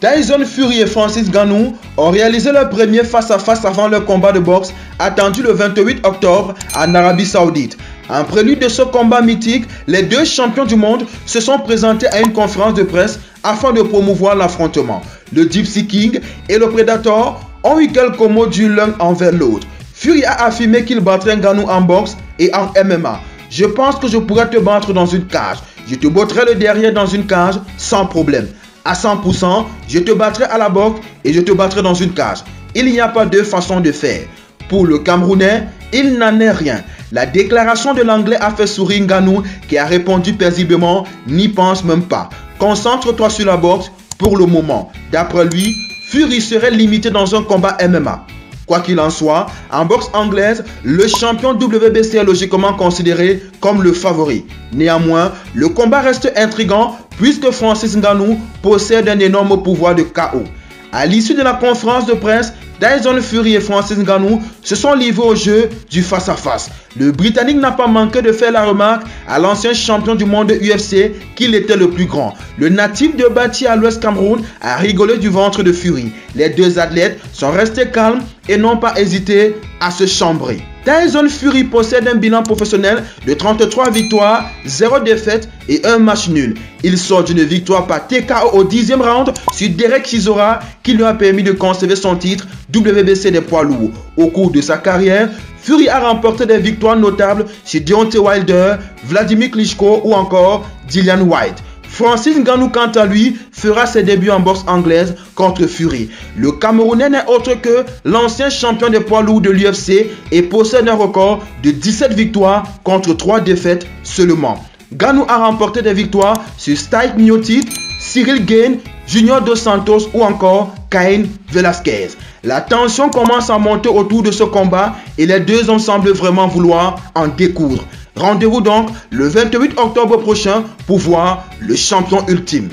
Tyson Fury et Francis Ngannou ont réalisé leur premier face-à-face avant leur combat de boxe attendu le 28 octobre en Arabie Saoudite. En prélude de ce combat mythique, les deux champions du monde se sont présentés à une conférence de presse afin de promouvoir l'affrontement. Le Gypsy King et le Predator ont eu quelques mots durs l'un envers l'autre. Fury a affirmé qu'il battrait Ngannou en boxe et en MMA. « Je pense que je pourrais te battre dans une cage. Je te botterai le derrière dans une cage sans problème. À 100%, je te battrai à la boxe et je te battrai dans une cage. Il n'y a pas deux façons de faire. » Pour le Camerounais, il n'en est rien. La déclaration de l'Anglais a fait sourire Ngannou qui a répondu paisiblement « N'y pense même pas. Concentre-toi sur la boxe pour le moment. » D'après lui, Fury serait limité dans un combat MMA. Quoi qu'il en soit, en boxe anglaise, le champion WBC est logiquement considéré comme le favori. Néanmoins, le combat reste intriguant puisque Francis Ngannou possède un énorme pouvoir de KO. À l'issue de la conférence de presse, Tyson Fury et Francis Ngannou se sont livrés au jeu du face-à-face. Le Britannique n'a pas manqué de faire la remarque à l'ancien champion du monde UFC qu'il était le plus grand. Le natif de Bati à l'Ouest Cameroun a rigolé du ventre de Fury. Les deux athlètes sont restés calmes et n'ont pas hésité à se chambrer. Tyson Fury possède un bilan professionnel de 33 victoires, 0 défaites et 1 match nul. Il sort d'une victoire par TKO au 10e round sur Derek Chisora qui lui a permis de conserver son titre WBC des poids lourds. Au cours de sa carrière, Fury a remporté des victoires notables sur Deontay Wilder, Vladimir Klitschko ou encore Dillian Whyte. Francis Ngannou, quant à lui, fera ses débuts en boxe anglaise contre Fury. Le Camerounais n'est autre que l'ancien champion des poids lourds de l'UFC et possède un record de 17 victoires contre 3 défaites seulement. Ngannou a remporté des victoires sur Stipe Miocic, Cyril Gane, Junior Dos Santos ou encore Cain Velasquez. La tension commence à monter autour de ce combat et les deux hommes semblent vraiment vouloir en découdre. Rendez-vous donc le 28 octobre prochain pour voir le champion ultime.